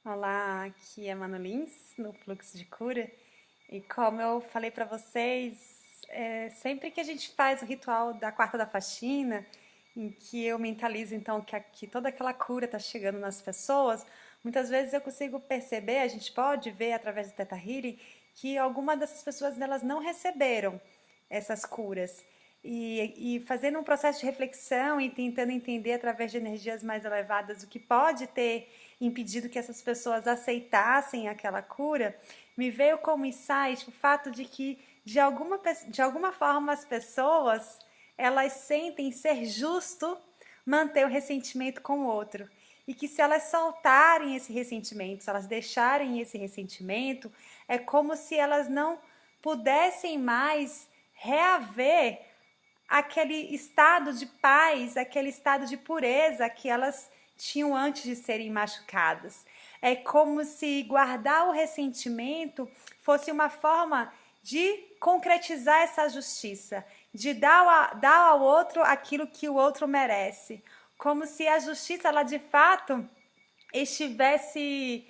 Olá, aqui é Manu Lins, no Fluxo de Cura. E como eu falei para vocês, sempre que a gente faz o ritual da quarta da faxina, em que eu mentalizo então que toda aquela cura está chegando nas pessoas, muitas vezes eu consigo perceber, a gente pode ver através do Theta Healing, que algumas dessas pessoas elas não receberam essas curas. E fazendo um processo de reflexão e tentando entender através de energias mais elevadas o que pode ter impedido que essas pessoas aceitassem aquela cura, me veio como insight o fato de que de alguma forma as pessoas elas sentem ser justo manter o ressentimento com o outro. E que se elas soltarem esse ressentimento, se elas deixarem esse ressentimento, é como se elas não pudessem mais reaver aquele estado de paz, aquele estado de pureza que elas tinham antes de serem machucadas. É como se guardar o ressentimento fosse uma forma de concretizar essa justiça, de dar ao outro aquilo que o outro merece. Como se a justiça, ela de fato estivesse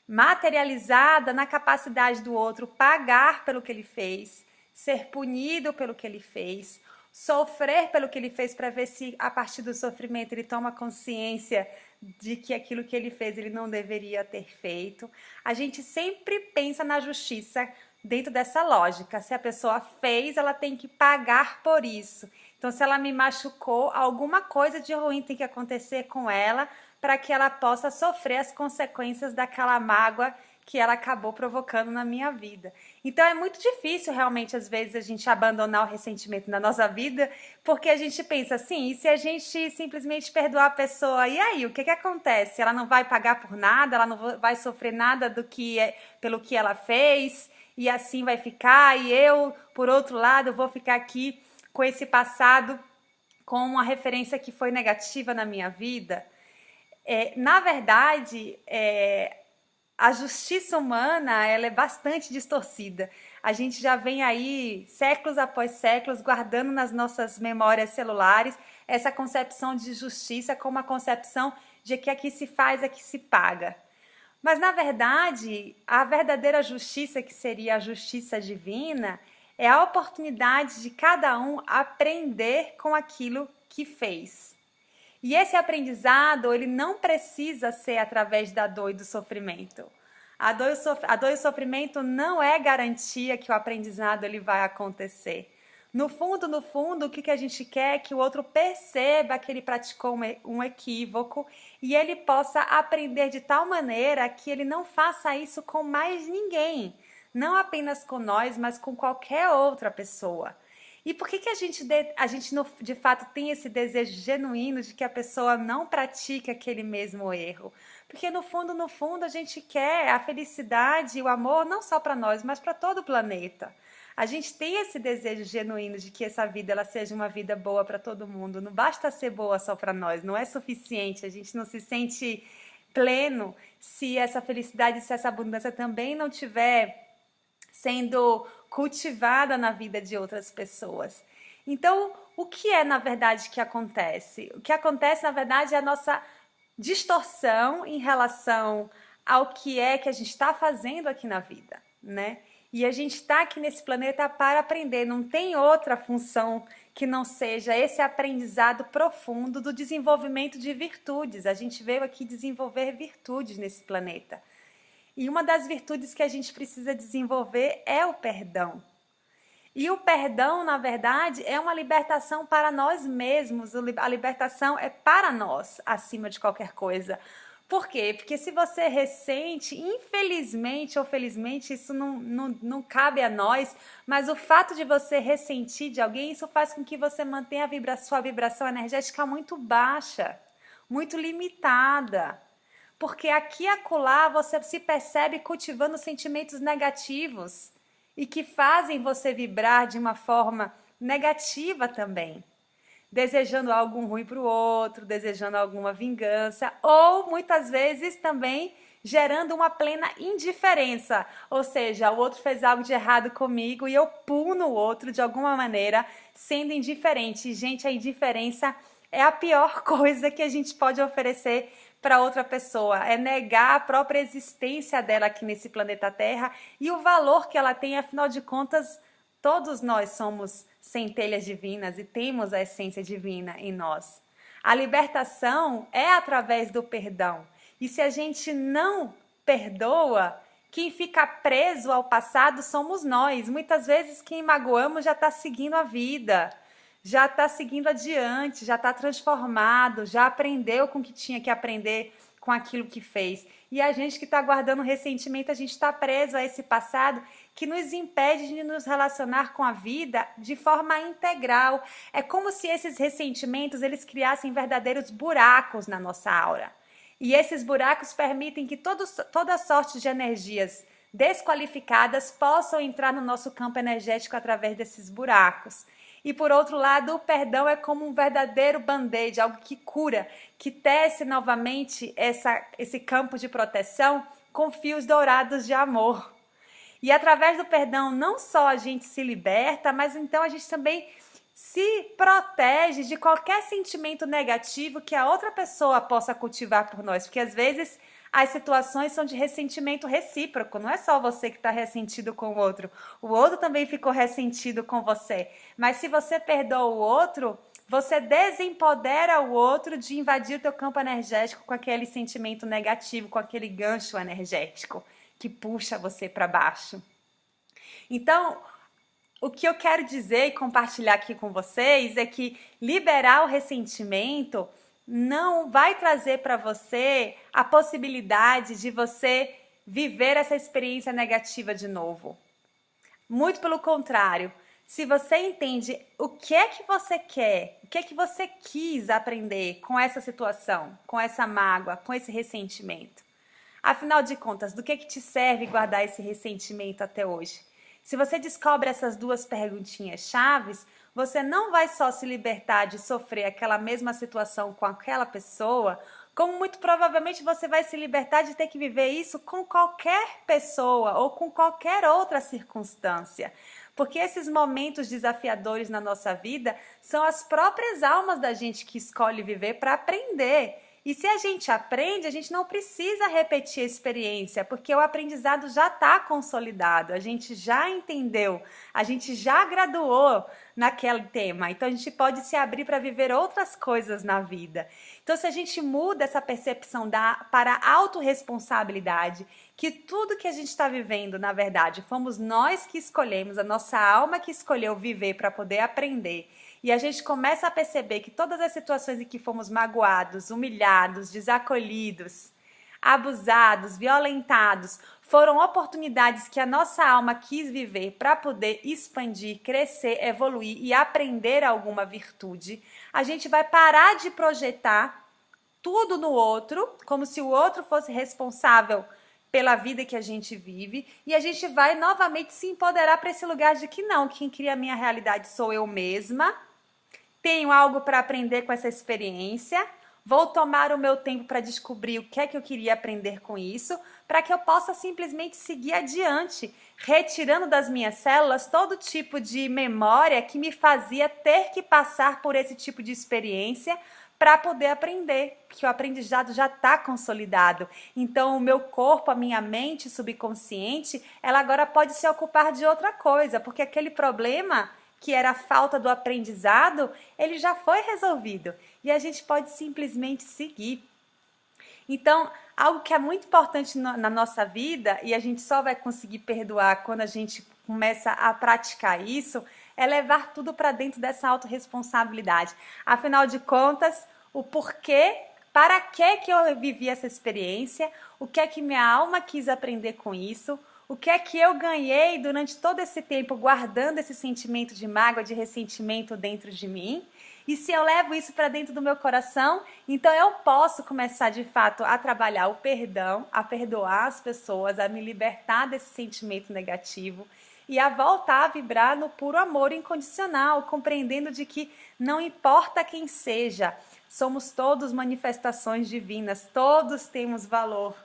materializada na capacidade do outro pagar pelo que ele fez, ser punido pelo que ele fez, sofrer pelo que ele fez para ver se a partir do sofrimento ele toma consciência de que aquilo que ele fez ele não deveria ter feito. A gente sempre pensa na justiça dentro dessa lógica. Se a pessoa fez, ela tem que pagar por isso. Então, se ela me machucou, alguma coisa de ruim tem que acontecer com ela para que ela possa sofrer as consequências daquela mágoa que ela acabou provocando na minha vida. Então é muito difícil realmente às vezes a gente abandonar o ressentimento na nossa vida, porque a gente pensa assim, e se a gente simplesmente perdoar a pessoa, e aí, o que acontece? Ela não vai pagar por nada, ela não vai sofrer nada pelo que ela fez, e assim vai ficar, e eu, por outro lado, vou ficar aqui com esse passado com uma referência que foi negativa na minha vida. Na verdade, a justiça humana ela é bastante distorcida. A gente já vem aí, séculos após séculos, guardando nas nossas memórias celulares essa concepção de justiça como a concepção de que aqui se faz, aqui se paga. Mas, na verdade, a verdadeira justiça, que seria a justiça divina, é a oportunidade de cada um aprender com aquilo que fez. E esse aprendizado, ele não precisa ser através da dor e do sofrimento. A dor e o sofrimento não é garantia que o aprendizado ele vai acontecer. No fundo, o que a gente quer é que o outro perceba que ele praticou um equívoco e ele possa aprender de tal maneira que ele não faça isso com mais ninguém. Não apenas com nós, mas com qualquer outra pessoa. E por que a gente de fato tem esse desejo genuíno de que a pessoa não pratique aquele mesmo erro? Porque no fundo, a gente quer a felicidade e o amor não só para nós, mas para todo o planeta. A gente tem esse desejo genuíno de que essa vida ela seja uma vida boa para todo mundo. Não basta ser boa só para nós, não é suficiente. A gente não se sente pleno se essa felicidade, se essa abundância também não tiver sendo cultivada na vida de outras pessoas. Então, o que é na verdade que acontece? O que acontece na verdade é a nossa distorção em relação ao que é que a gente está fazendo aqui na vida, né? E a gente está aqui nesse planeta para aprender, não tem outra função que não seja esse aprendizado profundo do desenvolvimento de virtudes. A gente veio aqui desenvolver virtudes nesse planeta. E uma das virtudes que a gente precisa desenvolver é o perdão. E o perdão, na verdade, é uma libertação para nós mesmos. A libertação é para nós, acima de qualquer coisa. Por quê? Porque se você ressente, infelizmente ou felizmente, isso não cabe a nós, mas o fato de você ressentir de alguém, isso faz com que você mantenha sua vibração energética muito baixa, muito limitada. Porque aqui e acolá você se percebe cultivando sentimentos negativos e que fazem você vibrar de uma forma negativa também. Desejando algo ruim para o outro, desejando alguma vingança ou muitas vezes também gerando uma plena indiferença. Ou seja, o outro fez algo de errado comigo e eu puno o outro de alguma maneira sendo indiferente. Gente, a indiferença é a pior coisa que a gente pode oferecer para outra pessoa, é negar a própria existência dela aqui nesse planeta Terra e o valor que ela tem, afinal de contas, todos nós somos centelhas divinas e temos a essência divina em nós. A libertação é através do perdão. E se a gente não perdoa, quem fica preso ao passado somos nós. Muitas vezes quem magoamos já está seguindo a vida, já está seguindo adiante, já está transformado, já aprendeu com o que tinha que aprender com aquilo que fez. E a gente que está guardando ressentimento, a gente está preso a esse passado que nos impede de nos relacionar com a vida de forma integral. É como se esses ressentimentos eles criassem verdadeiros buracos na nossa aura. E esses buracos permitem que toda sorte de energias desqualificadas possam entrar no nosso campo energético através desses buracos. E por outro lado, o perdão é como um verdadeiro band-aid, algo que cura, que tece novamente esse campo de proteção com fios dourados de amor. E através do perdão, não só a gente se liberta, mas então a gente também se protege de qualquer sentimento negativo que a outra pessoa possa cultivar por nós. Porque às vezes as situações são de ressentimento recíproco, não é só você que está ressentido com o outro também ficou ressentido com você. Mas se você perdoa o outro, você desempodera o outro de invadir o teu campo energético com aquele sentimento negativo, com aquele gancho energético que puxa você para baixo. Então, o que eu quero dizer e compartilhar aqui com vocês é que liberar o ressentimento não vai trazer para você a possibilidade de você viver essa experiência negativa de novo. Muito pelo contrário, se você entende o que é que você quer, o que é que você quis aprender com essa situação, com essa mágoa, com esse ressentimento. Afinal de contas, do que te serve guardar esse ressentimento até hoje? Se você descobre essas duas perguntinhas chaves, você não vai só se libertar de sofrer aquela mesma situação com aquela pessoa, como muito provavelmente você vai se libertar de ter que viver isso com qualquer pessoa ou com qualquer outra circunstância. Porque esses momentos desafiadores na nossa vida são as próprias almas da gente que escolhe viver para aprender. E se a gente aprende, a gente não precisa repetir a experiência, porque o aprendizado já está consolidado, a gente já entendeu, a gente já graduou naquele tema. Então a gente pode se abrir para viver outras coisas na vida. Então se a gente muda essa percepção para a autorresponsabilidade, que tudo que a gente está vivendo, na verdade, fomos nós que escolhemos, a nossa alma que escolheu viver para poder aprender. E a gente começa a perceber que todas as situações em que fomos magoados, humilhados, desacolhidos, abusados, violentados, foram oportunidades que a nossa alma quis viver para poder expandir, crescer, evoluir e aprender alguma virtude. A gente vai parar de projetar tudo no outro, como se o outro fosse responsável pela vida que a gente vive, e a gente vai novamente se empoderar para esse lugar de que não, quem cria a minha realidade sou eu mesma. Tenho algo para aprender com essa experiência, vou tomar o meu tempo para descobrir o que é que eu queria aprender com isso, para que eu possa simplesmente seguir adiante, retirando das minhas células todo tipo de memória que me fazia ter que passar por esse tipo de experiência para poder aprender, porque o aprendizado já está consolidado. Então, o meu corpo, a minha mente subconsciente, ela agora pode se ocupar de outra coisa, porque aquele problema que era a falta do aprendizado, ele já foi resolvido e a gente pode simplesmente seguir. Então, algo que é muito importante na nossa vida, e a gente só vai conseguir perdoar quando a gente começa a praticar isso, é levar tudo para dentro dessa autorresponsabilidade. Afinal de contas, o porquê, para que eu vivi essa experiência, o que é que minha alma quis aprender com isso, o que é que eu ganhei durante todo esse tempo guardando esse sentimento de mágoa, de ressentimento dentro de mim. E se eu levo isso para dentro do meu coração, então eu posso começar de fato a trabalhar o perdão, a perdoar as pessoas, a me libertar desse sentimento negativo e a voltar a vibrar no puro amor incondicional, compreendendo de que não importa quem seja, somos todos manifestações divinas, todos temos valor,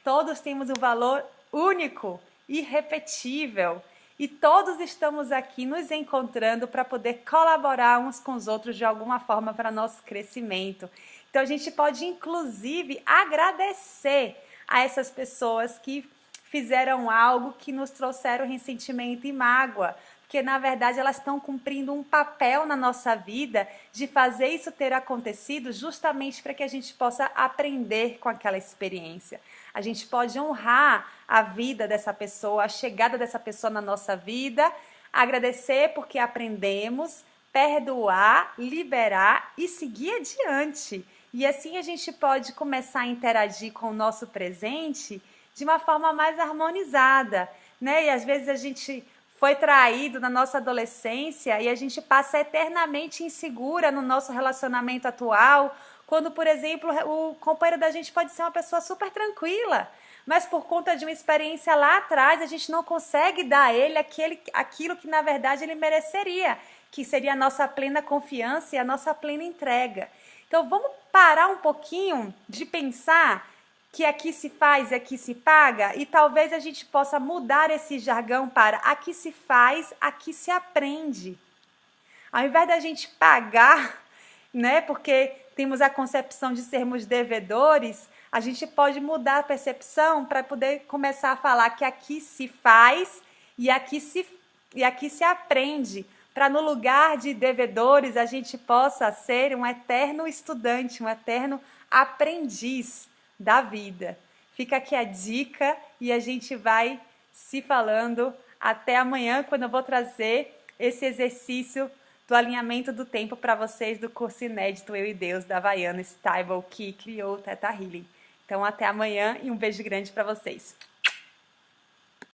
todos temos um valor único, irrepetível, e todos estamos aqui nos encontrando para poder colaborar uns com os outros de alguma forma para nosso crescimento. Então a gente pode inclusive agradecer a essas pessoas que fizeram algo que nos trouxeram ressentimento e mágoa, porque na verdade elas estão cumprindo um papel na nossa vida de fazer isso ter acontecido justamente para que a gente possa aprender com aquela experiência. A gente pode honrar a vida dessa pessoa, a chegada dessa pessoa na nossa vida, agradecer porque aprendemos, perdoar, liberar e seguir adiante. E assim a gente pode começar a interagir com o nosso presente de uma forma mais harmonizada, né? E às vezes a gente foi traído na nossa adolescência e a gente passa eternamente insegura no nosso relacionamento atual, quando, por exemplo, o companheiro da gente pode ser uma pessoa super tranquila, mas por conta de uma experiência lá atrás, a gente não consegue dar a ele aquilo que na verdade ele mereceria, que seria a nossa plena confiança e a nossa plena entrega. Então vamos parar um pouquinho de pensar que aqui se faz e aqui se paga, e talvez a gente possa mudar esse jargão para aqui se faz, aqui se aprende. Ao invés da gente pagar, né, porque temos a concepção de sermos devedores, a gente pode mudar a percepção para poder começar a falar que aqui se faz e aqui se aprende, para no lugar de devedores a gente possa ser um eterno estudante, um eterno aprendiz da vida. Fica aqui a dica e a gente vai se falando até amanhã, quando eu vou trazer esse exercício do alinhamento do tempo para vocês do curso inédito Eu e Deus da Havaiana Stable, que criou o Theta Healing. Então até amanhã e um beijo grande para vocês.